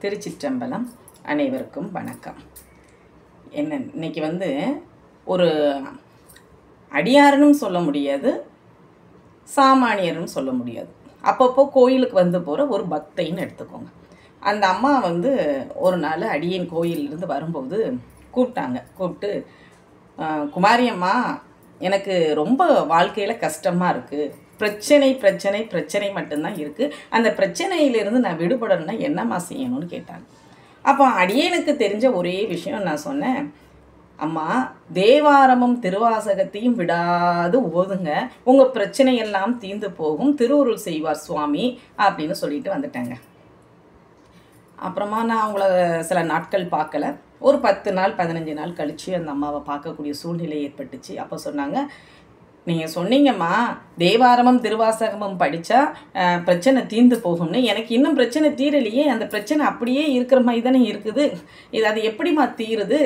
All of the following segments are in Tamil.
திருச்சிற்றம்பலம். அனைவருக்கும் வணக்கம். இன்னைக்கு ஒரு அடியாருன்னு சொல்ல முடியாது, சாமானியர்னு சொல்ல முடியாது. அப்பப்போ கோயிலுக்கு போகிற ஒரு பக்தைன்னு எடுத்துக்கோங்க. அந்த அம்மா ஒரு நாள் அடியேன் கோயிலிருந்து வரும்போது கூப்பிட்டு, குமாரி அம்மா, எனக்கு ரொம்ப வாழ்க்கையில் கஷ்டமாக இருக்குது, பிரச்சனை மட்டும்தான் இருக்குது, அந்த பிரச்சனையிலிருந்து நான் விடுபடணும்னா என்னம்மா செய்யணும்னு கேட்டாங்க. அப்போ அடியேனுக்கு தெரிஞ்ச ஒரே விஷயம் நான் சொன்னேன், அம்மா, தேவாரமும் திருவாசகத்தையும் விடாது ஓதுங்க, உங்கள் பிரச்சனையெல்லாம் தீர்ந்து போகும், திருவுருள் செய்வார் சுவாமி அப்படின்னு சொல்லிட்டு வந்துட்டேங்க. அப்புறமா நான் அவங்கள சில நாட்கள் பார்க்கல. ஒரு 10 நாள் 15 நாள் கழித்து அந்த அம்மாவை பார்க்கக்கூடிய சூழ்நிலை ஏற்பட்டுச்சு. அப்போ சொன்னாங்க, நீங்கள் சொன்னீங்கம்மா தேவாரமும் திருவாசகமும் படித்தா பிரச்சனை தீர்ந்து போகும்னு, எனக்கு இன்னும் பிரச்சனை தீரலையே, அந்த பிரச்சனை அப்படியே இருக்கிற மாதிரி தானே இருக்குது, அது எப்படிம்மா தீருது?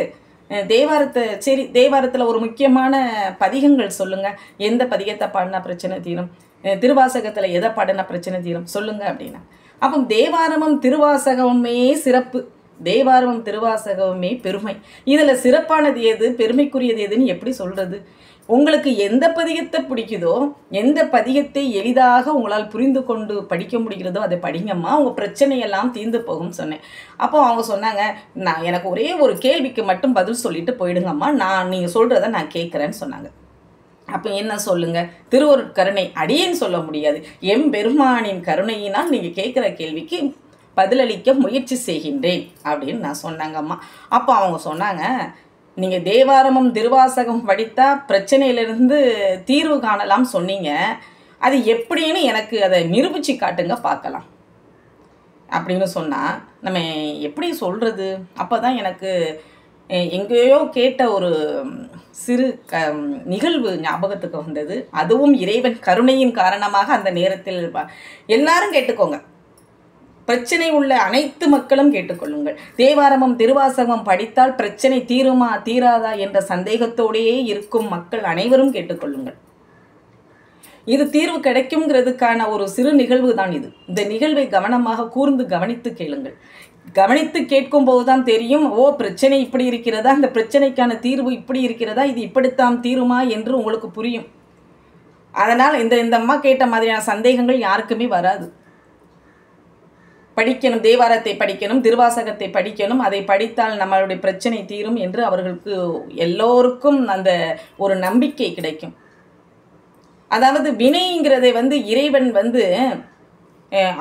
தேவாரத்தில் ஒரு முக்கியமான பதிகங்கள் சொல்லுங்கள், எந்த பதிகத்தை பாடினா பிரச்சனை தீரும், திருவாசகத்தில் எதை பாடினா பிரச்சனை தீரும் சொல்லுங்கள் அப்படின்னா. அப்போ தேவாரமும் திருவாசகமுமே சிறப்பு, தேவாரமும் திருவாசகமுமே பெருமை, இதில் சிறப்பானது எது, பெருமைக்குரியது எதுன்னு எப்படி சொல்கிறது? உங்களுக்கு எந்த பதிகத்தை பிடிக்குதோ, எந்த பதிகத்தை எளிதாக உங்களால் புரிந்து கொண்டு படிக்க முடிகிறதோ அதை படிங்கம்மா, உங்கள் பிரச்சனையெல்லாம் தீர்ந்து போகும்னு சொன்னேன். அப்போ அவங்க சொன்னாங்க, எனக்கு ஒரே ஒரு கேள்விக்கு மட்டும் பதில் சொல்லிட்டு போயிடுங்கம்மா, நீங்கள் சொல்கிறத நான் கேட்குறேன்னு சொன்னாங்க. அப்போ என்ன சொல்லுங்க? திருவருட்கருணை, அடியேன்னு சொல்ல முடியாது, எம்பெருமானின் கருணையினால் நீங்கள் கேட்குற கேள்விக்கு பதிலளிக்க முயற்சி செய்கின்றேன் அப்படின்னு நான் சொன்னாங்க அம்மா. அப்போ அவங்க சொன்னாங்க, நீங்கள் தேவாரமும் திருவாசகம் படித்தா பிரச்சனையிலிருந்து தீர்வு காணலாம் சொன்னீங்க, அது எப்படின்னு எனக்கு அதை நிரூபித்து காட்டுங்க பார்க்கலாம் அப்படின்னு சொன்னால் நம்ம எப்படி சொல்கிறது? அப்போ தான் எனக்கு எங்கேயோ கேட்ட ஒரு சிறு நிகழ்வு ஞாபகத்துக்கு வந்தது. அதுவும் இறைவன் கருணையின் காரணமாக அந்த நேரத்தில் எல்லாரும் கேட்டுக்கோங்க, பிரச்சனை உள்ள அனைத்து மக்களும் கேட்டுக்கொள்ளுங்கள். தேவாரமும் திருவாசகமும் படித்தால் பிரச்சனை தீருமா தீராதா என்ற சந்தேகத்தோடையே இருக்கும் மக்கள் அனைவரும் கேட்டுக்கொள்ளுங்கள். இது தீர்வு கிடைக்குங்கிறதுக்கான ஒரு சிறு நிகழ்வு தான் இது. இந்த நிகழ்வை கவனமாக கூர்ந்து கவனித்து கேளுங்கள். கவனித்து கேட்கும் போதுதான் தெரியும், ஓ, பிரச்சனை இப்படி இருக்கிறதா, இந்த பிரச்சனைக்கான தீர்வு இப்படி இருக்கிறதா, இது இப்படித்தான் தீருமா என்று உங்களுக்கு புரியும். அதனால் இந்த அம்மா கேட்ட மாதிரியான சந்தேகங்கள் யாருக்குமே வராது. படிக்கணும், தேவாரத்தை படிக்கணும், திருவாசகத்தை படிக்கணும், அதை படித்தால் நம்மளுடைய பிரச்சனை தீரும் என்று அவர்களுக்கு எல்லோருக்கும் அந்த ஒரு நம்பிக்கை கிடைக்கும். அதாவது வினைங்கிறதை இறைவன்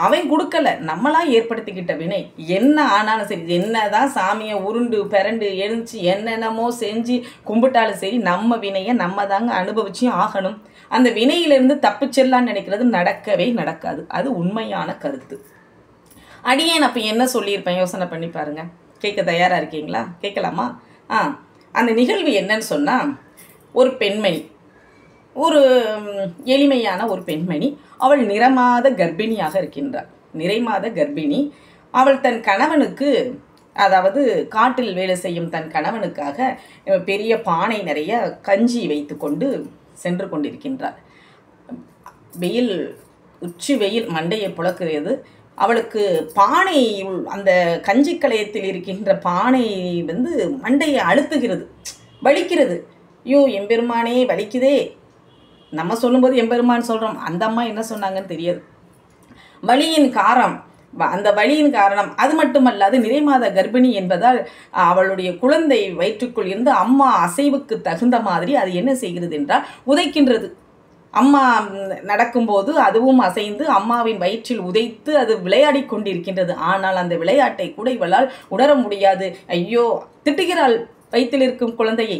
அவன் கொடுக்கல, நம்மளா ஏற்படுத்திக்கிட்ட வினை. என்ன ஆனாலும் சரி, என்னதான் சாமியை உருண்டு பிறண்டு எழுந்துச்சு என்னென்னமோ செஞ்சு கும்பிட்டாலும் சரி, நம்ம வினையை நம்ம தாங்க அனுபவிச்சும் ஆகணும். அந்த வினையிலிருந்து தப்பிச்சிடலான்னு நினைக்கிறது நடக்கவே நடக்காது. அது உண்மையான கருத்து. அடியேன் அப்போ என்ன சொல்லியிருப்பேன் யோசனை பண்ணி பாருங்க. கேட்க தயாராக இருக்கீங்களா? கேட்கலாமா? அந்த நிகழ்வு என்னன்னு சொன்னால், ஒரு பெண்மணி, ஒரு எளிமையான ஒரு பெண்மணி, அவள் நிறைமாத கர்ப்பிணியாக இருக்கின்றாள். நிறைமாத கர்ப்பிணி. அவள் தன் கணவனுக்கு, அதாவது காட்டில் வேலை செய்யும் தன் கணவனுக்காக பெரிய பானை நிறைய கஞ்சி வைத்து கொண்டு சென்று கொண்டிருக்கின்றாள். வெயில், உச்சி வெயில் மண்டையை புழக்கிறது. அவளுக்கு பானை, அந்த கஞ்சி கலையத்தில் இருக்கின்ற பானை மண்டையை அழுத்துகிறது, வலிக்கிறது. ஐயோ எம்பெருமானே வலிக்குதே. நம்ம சொல்லும்போது எம்பெருமான் சொல்கிறோம், அந்த அம்மா என்ன சொன்னாங்கன்னு தெரியாது. அந்த வலியின் காரணம் அது மட்டுமல்லாது, நிறைமாத கர்ப்பிணி என்பதால் அவளுடைய குழந்தை வயிற்றுக்குள் இருந்து அம்மா அசைவுக்கு தகுந்த மாதிரி அது என்ன செய்கிறது என்றால் உதைக்கின்றது. அம்மா நடக்கும்போது அதுவும் அசைந்து அம்மாவின் வயிற்றில் உதைத்து அது விளையாடி கொண்டிருக்கின்றது. ஆனால் அந்த விளையாட்டை கூட இவளால் உணர முடியாது. ஐயோ, திட்டுகிறாள் வயிற்றில் இருக்கும் குழந்தையை.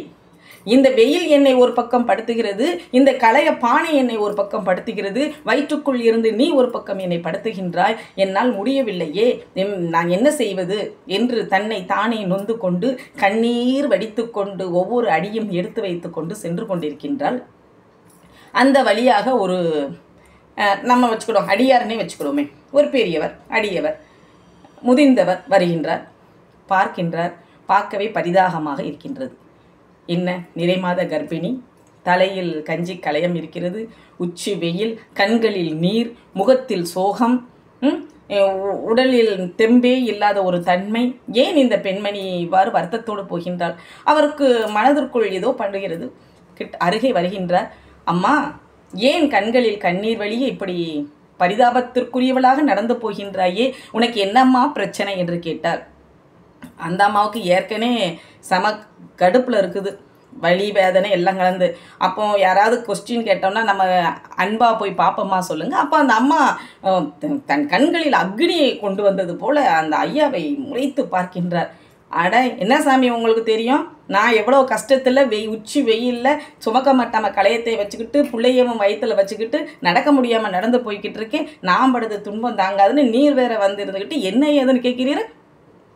இந்த வெயில் என்னை ஒரு பக்கம் படுத்துகிறது, இந்த களைய பானை என்னை ஒரு பக்கம் படுத்துகிறது, வயிற்றுக்குள் இருந்து நீ ஒரு பக்கம் என்னை படுத்துகின்றாய், என்னால் முடியவில்லையே, நான் என்ன செய்வது என்று தன்னை தானே நொந்து கொண்டு கண்ணீர் வடித்து கொண்டு ஒவ்வொரு அடியும் எடுத்து வைத்து கொண்டு சென்று கொண்டிருக்கின்றாள். அந்த வழியாக ஒரு நம்ம வச்சுக்கிடுவோம், அடியார்னே வச்சுக்கிடுவோமே, ஒரு பெரியவர், அடியவர், முதிர்ந்தவர் வருகின்றார். பார்க்கின்றார். பார்க்கவே பரிதாகமாக இருக்கின்றது. என்ன, நிறைமாத கர்ப்பிணி, தலையில் கஞ்சி கலையம் இருக்கிறது, உச்சி வெயில், கண்களில் நீர், முகத்தில் சோகம், உடலில் தெம்பே இல்லாத ஒரு தன்மை. ஏன் இந்த பெண்மணி இவ்வாறு வருத்தத்தோடு போகின்றாள்? அவருக்கு மனதிற்குள் ஏதோ பண்ணுகிறது. அருகே வருகின்றார். அம்மா, ஏன் கண்களில் கண்ணீர் வழிய இப்படி பரிதாபத்திற்குரியவளாக நடந்து போகின்றாயே, உனக்கு என்னம்மா பிரச்சனை என்று கேட்டார். அந்த அம்மாவுக்கு ஏற்கனவே சம கடுப்பில் இருக்குது, வலி வேதனை எல்லாம் கலந்து. அப்போ யாராவது கொஸ்டின் கேட்டோம்னா நம்ம அன்பா போய் பார்ப்போம்மா சொல்லுங்கள். அப்போ அந்த அம்மா தன் கண்களில் அக்னியை கொண்டு வந்தது போல அந்த ஐயாவை முறைத்து பார்க்கின்றார். அட, என்ன சாமி உங்களுக்கு தெரியும், நான் எவ்வளோ கஷ்டத்தில் உச்சி வெயிலில் சுமக்க மாட்டாமல் களையத்தை வச்சுக்கிட்டு பிள்ளையவும் வயிற்றில் வச்சுக்கிட்டு நடக்க முடியாமல் நடந்து போய்கிட்டு இருக்கேன். நான் படுது துன்பம் தாங்காதுன்னு நீர் வேற வந்து இருந்துக்கிட்டு என்ன ஏதுன்னு கேட்கிறீர்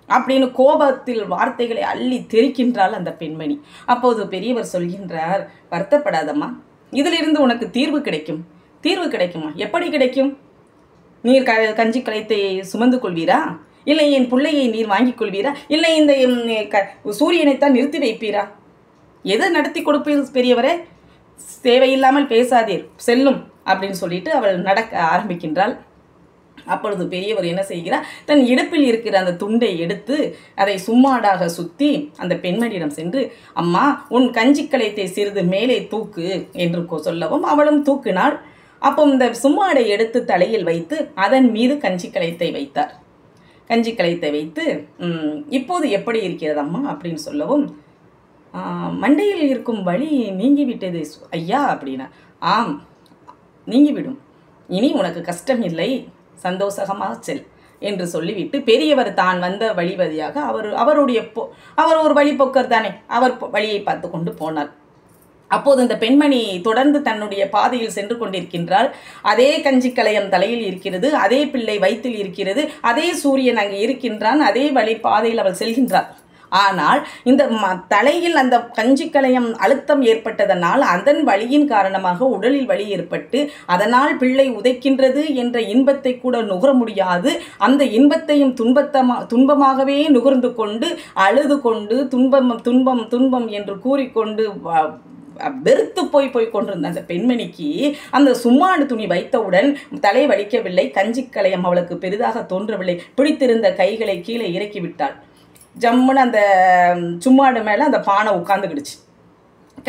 அப்படின்னு கோபத்தில் வார்த்தைகளை அள்ளி தெரிக்கின்றாள் அந்த பெண்மணி. அப்போது பெரியவர் சொல்கின்றார், வருத்தப்படாதம்மா, இதிலிருந்து உனக்கு தீர்வு கிடைக்கும். தீர்வு கிடைக்குமா? எப்படி கிடைக்கும்? நீர் கஞ்சி களைத்தை சுமந்து கொள்வீரா? இல்லை என் பிள்ளையை நீர் வாங்கி கொள்வீரா? இல்லை இந்த சூரியனைத்தான் நிறுத்தி வைப்பீரா? எதை நடத்தி கொடுப்பீர் பெரியவரே? தேவையில்லாமல் பேசாதீர், செல்லும் அப்படின்னு சொல்லிட்டு அவள் நடக்க ஆரம்பிக்கின்றாள். அப்பொழுது பெரியவர் என்ன செய்கிறார், தன் இடுப்பில் இருக்கிற அந்த துண்டை எடுத்து அதை சும்மாடாக சுற்றி அந்த பெண்மணியிடம் சென்று, அம்மா, உன் கஞ்சி களைத்தை சிறிது மேலே தூக்கு என்று சொல்லவும் அவளும் தூக்கினாள். அப்போ இந்த சும்மாடை எடுத்து தலையில் வைத்து அதன் மீது கஞ்சி களைத்தை வைத்தார். கஞ்சி களைத்தை வைத்து, இப்போது எப்படி இருக்கிறது அம்மா அப்படின்னு சொல்லவும், மண்டையில் இருக்கும் வலி நீங்கிவிட்டது ஐயா அப்படின்னா. ஆம், நீங்கிவிடும், இனி உனக்கு கஷ்டம் இல்லை, சந்தோஷமாக செல் என்று சொல்லிவிட்டு பெரியவர் தான் வந்த வழிவதியாக அவர் ஒரு வழிபோக்கர் தானே, அவர் வழியை பார்த்து கொண்டு போனார். அப்போது இந்த பெண்மணி தொடர்ந்து தன்னுடைய பாதையில் சென்று கொண்டிருக்கின்றாள். அதே கஞ்சி களையம் தலையில் இருக்கிறது, அதே பிள்ளை வயிற்றில் இருக்கிறது, அதே சூரியன் அங்கே இருக்கின்றான், அதே வழி பாதையில் அவள் செல்கின்றாள். ஆனால் இந்த தலையில் அந்த கஞ்சி களையம் அழுத்தம் ஏற்பட்டதனால் அதன் வலியின் காரணமாக உடலில் வலி ஏற்பட்டு அதனால் பிள்ளை உதைக்கின்றது என்ற இன்பத்தை கூட நுகர முடியாது. அந்த இன்பத்தையும் துன்பமாகவே நுகர்ந்து கொண்டு அழுது கொண்டு துன்பம் துன்பம் துன்பம் என்று கூறிக்கொண்டு வெறுத்து போய் கொண்டிருந்த அந்த பெண்மணிக்கு அந்த சும்மாடு துணி வைத்தவுடன் தலை வலிக்கவில்லை, கஞ்சி களையம் அவளுக்கு பெரிதாக தோன்றவில்லை. பிடித்திருந்த கைகளை கீழே இறக்கி விட்டாள். ஜம்முன்னு அந்த சும்மாடு மேலே அந்த பானை உட்கார்ந்துக்கிடுச்சு.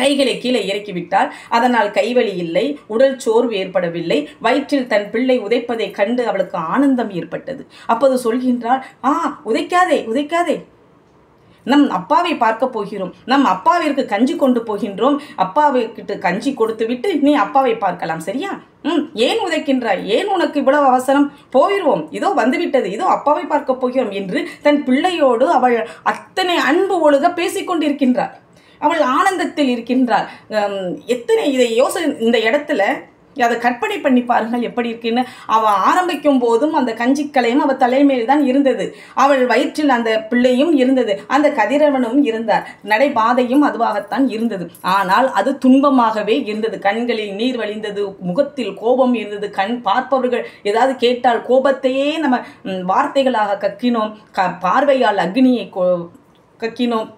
கைகளை கீழே இறக்கி விட்டால் அதனால் கைவலி இல்லை, உடல் சோர்வு ஏற்படவில்லை. வயிற்றில் தன் பிள்ளை உதைப்பதை கண்டு அவளுக்கு ஆனந்தம் ஏற்பட்டது. அப்போது சொல்கின்றாள், உதைக்காதே உதைக்காதே, நம் அப்பாவை பார்க்க போகிறோம், நம் அப்பாவிற்கு கஞ்சி கொண்டு போகின்றோம், அப்பாவிற்கு கஞ்சி கொடுத்து விட்டு நீ அப்பாவை பார்க்கலாம், சரியா? ஏன் உதைக்கின்றாய்? ஏன் உனக்கு இவ்வளவு அவசரம்? போயிடுவோம், இதோ வந்துவிட்டது, இதோ அப்பாவை பார்க்க போகிறோம் என்று தன் பிள்ளையோடு அவள் அத்தனை அன்பு ஒழுக பேசிக்கொண்டிருக்கின்றாள். அவள் ஆனந்தத்தில் இருக்கின்றாள். எத்தனை இதை இந்த இடத்துல அதை கற்பனை பண்ணி பாருங்கள் எப்படி இருக்குன்னு. அவள் ஆரம்பிக்கும் போதும் அந்த கஞ்சி களையும் அவள் தலைமையில் தான் இருந்தது, அவள் வயிற்றில் அந்த பிள்ளையும் இருந்தது, அந்த கதிரவனும் இருந்தார், நடைபாதையும் அதுவாகத்தான் இருந்தது. ஆனால் அது துன்பமாகவே இருந்தது. கண்களில் நீர் வழிந்தது, முகத்தில் கோபம் இருந்தது. பார்ப்பவர்கள் ஏதாவது கேட்டால் கோபத்தையே நம்ம வார்த்தைகளாக கக்கினோம், பார்வையால் அக்னியை கக்கினோம்.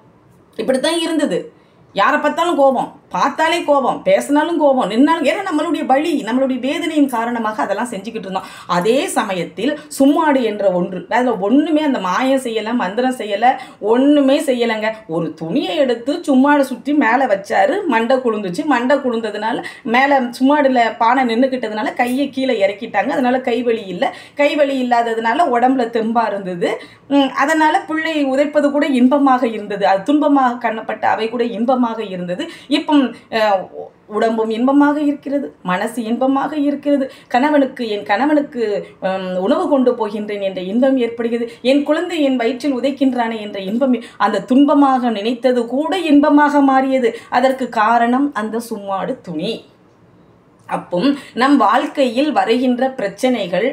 இப்படித்தான் இருந்தது. யாரை பார்த்தாலும் கோபம், பார்த்தாலே கோபம், பேசினாலும் கோபம், நின்னாலும். ஏன்னா நம்மளுடைய வலி, நம்மளுடைய வேதனையின் காரணமாக அதெல்லாம் செஞ்சுக்கிட்டு இருந்தோம். அதே சமயத்தில் சும்மாடு என்ற ஒன்று, அதில் ஒன்றுமே அந்த மாயம் செய்யலை, மந்திரம் செய்யலை, ஒன்றுமே செய்யலைங்க. ஒரு துணியை எடுத்து சும்மாடு சுற்றி மேலே வச்சாரு, மண்டை குழுந்துச்சு. மண்டை குழுந்ததுனால மேலே சும்மாடில் பானை நின்றுக்கிட்டதுனால கையை கீழே இறக்கிட்டாங்க. அதனால கைவலி இல்லை. கைவலி இல்லாததுனால உடம்புல தெம்பாக இருந்தது. அதனால் பிள்ளை உதைப்பது கூட இன்பமாக இருந்தது. அது துன்பமாக கண்ணப்பட்ட அவை கூட இன்பமாக இருந்தது. இப்போ உடம்பும் இன்பமாக இருக்கிறது, மனசு இன்பமாக இருக்கிறது. என் கணவனுக்கு உணவு கொண்டு போகின்றேன் என்ற இன்பம் ஏற்படுகிறது. என் குழந்தை என் வயிற்றில் உதைக்கின்றானே என்ற இன்பம், அந்த துன்பமாக நினைத்தது கூட இன்பமாக மாறியது. அதற்கு காரணம் அந்த சும்மாடு துணி. அப்போ நம் வாழ்க்கையில் வருகின்ற பிரச்சனைகள்,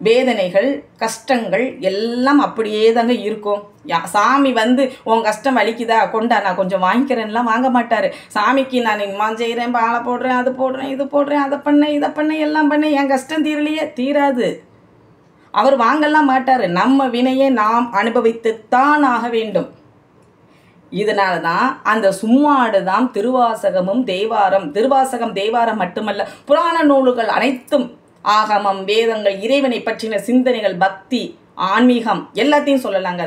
வேதனைகள், கஷ்டங்கள் எல்லாம் அப்படியே தாங்க இருக்கும். சாமி வந்து உன் கஷ்டம் வலிக்குதா, கொண்டா, நான் கொஞ்சம் வாங்கிக்கிறேன்லாம் வாங்க மாட்டார். சாமிக்கு நான் இம்மா செய்கிறேன், பாலை போடுறேன், அது போடுறேன், இது போடுறேன், அதை பண்ணேன், இதை பண்ணேன், எல்லாம் பண்ணேன், என் கஷ்டம் தீரலையே, தீராது. அவர் வாங்கலாம் மாட்டார். நம்ம வினையை நாம் அனுபவித்துத்தான் ஆக வேண்டும். இதனால தான் அந்த சும்மாடு தான் திருவாசகமும் தேவாரம். திருவாசகம் தேவாரம் மட்டுமல்ல, புராண நூல்கள் அனைத்தும் ஆகமம், வேதங்கள், இறைவனை பற்றின சிந்தனைகள், பக்தி, ஆன்மீகம் எல்லாத்தையும் சொல்லலாங்க.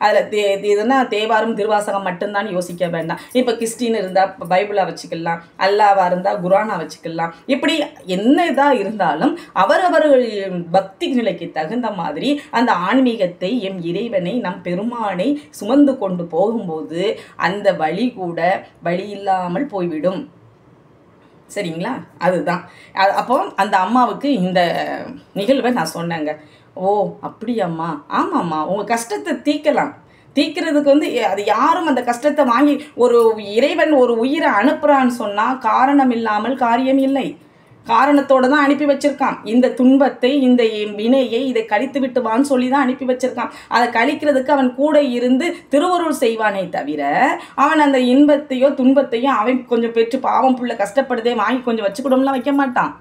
அதில் இதுனா தேவாரம் திருவாசகம் மட்டும்தான் யோசிக்க வேண்டாம். இப்போ கிறிஸ்டின் இருந்தால் பைபிளாக வச்சுக்கலாம், அல்லாவா இருந்தால் குரானா வச்சுக்கலாம். இப்படி என்ன இதாக இருந்தாலும் அவரவர்கள் பக்தி நிலைக்கு தகுந்த மாதிரி அந்த ஆன்மீகத்தை, எம் இறைவனை, நம் பெருமானை சுமந்து கொண்டு போகும்போது அந்த வழி கூட வழி இல்லாமல் போய்விடும். சரிங்களா? அதுதான். அப்போ அந்த அம்மாவுக்கு இந்த நிகழ்வை நான் சொன்னேங்க. ஓ அப்படியாம்மா, ஆமாம்மா, உங்கள் கஷ்டத்தை தீர்க்கிறதுக்கு அது யாரும் அந்த கஷ்டத்தை வாங்கி ஒரு இறைவன் ஒரு உயிரை அனுப்புகிறான்னு சொன்னால் காரணம் இல்லாமல் காரியம் இல்லை. காரணத்தோடு தான் அனுப்பி வச்சிருக்கான். இந்த துன்பத்தை, இந்த வினையை, இதை கழித்து விட்டுவான்னு சொல்லி தான் அனுப்பி வச்சிருக்கான். அதை கழிக்கிறதுக்கு அவன் கூட இருந்து திருவருள் செய்வானே தவிர அவன் அந்த இன்பத்தையோ துன்பத்தையோ அவன் கொஞ்சம் பெற்று பாவம் புள்ள கஷ்டப்படுதே வாங்கி கொஞ்சம் வச்சுக்கூடலாம் வைக்க மாட்டான்.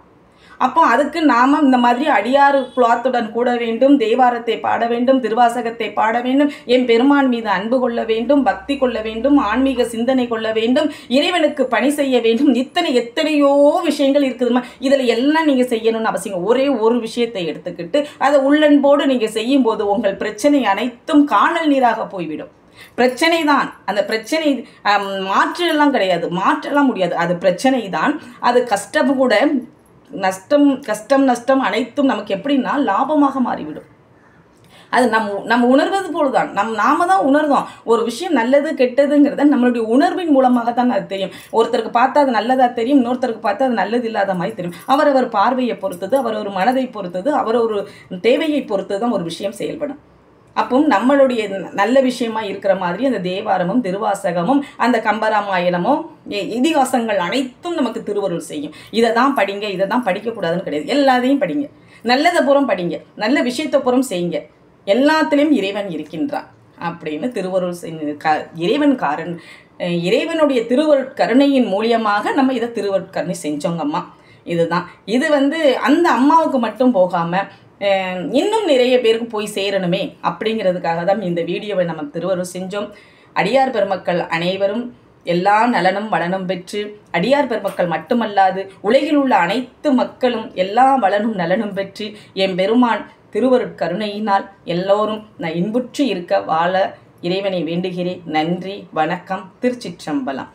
அப்போ அதுக்கு நாம் இந்த மாதிரி அடியார் குலத்துடன் கூட வேண்டும், தேவாரத்தை பாட வேண்டும், திருவாசகத்தை பாட வேண்டும், என் பெருமான் மீது அன்பு கொள்ள வேண்டும், பக்தி கொள்ள வேண்டும், ஆன்மீக சிந்தனை கொள்ள வேண்டும், இறைவனுக்கு பணி செய்ய வேண்டும். எத்தனையோ விஷயங்கள் இருக்குதுமா. இதில் எல்லாம் நீங்கள் செய்யணும்னு அவசியம். ஒரே ஒரு விஷயத்தை எடுத்துக்கிட்டு அதை உள்ளன்போடு நீங்கள் செய்யும்போது உங்கள் பிரச்சனை அனைத்தும் காணல் நீராக போய்விடும். பிரச்சனை தான், அந்த பிரச்சனை மாற்றெல்லாம் கிடையாது, மாற்றலாம் முடியாது. அது பிரச்சனை தான். அது கஷ்டம் கூட, கஷ்டம் நஷ்டம் அனைத்தும் நமக்கு எப்படின்னா லாபமாக மாறிவிடும். அது நம்ம உணர்வது போலதான். நாம தான் உணர்ந்தோம். ஒரு விஷயம் நல்லது கெட்டதுங்கிறத நம்மளுடைய உணர்வின் மூலமாக தான் அது தெரியும். ஒருத்தருக்கு பார்த்தா அது நல்லதா தெரியும், இன்னொருத்தருக்கு பார்த்தா அது நல்லது இல்லாத மாதிரி தெரியும். அவரவர் பார்வையை பொறுத்தது, அவரவர் மனதை பொறுத்தது, அவரவர் தேவையை பொறுத்தது தான் ஒரு விஷயம் செயல்படும். அப்போ நம்மளுடைய நல்ல விஷயமா இருக்கிற மாதிரி அந்த தேவாரமும் திருவாசகமும் அந்த கம்பராமாயணமும் இதிகாசங்கள் அனைத்தும் நமக்கு திருவருள் செய்யும். இதை தான் படிங்க, இதை தான் படிக்கக்கூடாதுன்னு கிடையாது. எல்லாத்தையும் படிங்க, நல்லதை புறம் படிங்க, நல்ல விஷயத்தை புறம் செய்யுங்க. எல்லாத்திலையும் இறைவன் இருக்கின்றான் அப்படின்னு திருவருள் இறைவனுடைய திருவருட்கருணையின் மூலியமாக நம்ம இதை திருவருட்கருணை செஞ்சோங்கம்மா. இதுதான். இது அந்த அம்மாவுக்கு மட்டும் போகாமல் இன்னும் நிறைய பேருக்கு போய் சேரணுமே அப்படிங்கிறதுக்காக தான் இந்த வீடியோவை நம்ம திருவருள் செஞ்சோம். அடியார் பெருமக்கள் அனைவரும் எல்லா நலனும் வளனும் பெற்று, அடியார் பெருமக்கள் மட்டுமல்லாது உலகில் உள்ள அனைத்து மக்களும் எல்லா வளனும் நலனும் பெற்று என் பெருமான் திருவருட்கருணையினால் எல்லோரும் நான் இன்புற்று இருக்க வாழ இறைவனை வேண்டுகிறேன். நன்றி, வணக்கம். திருச்சிற்றம்பலம்.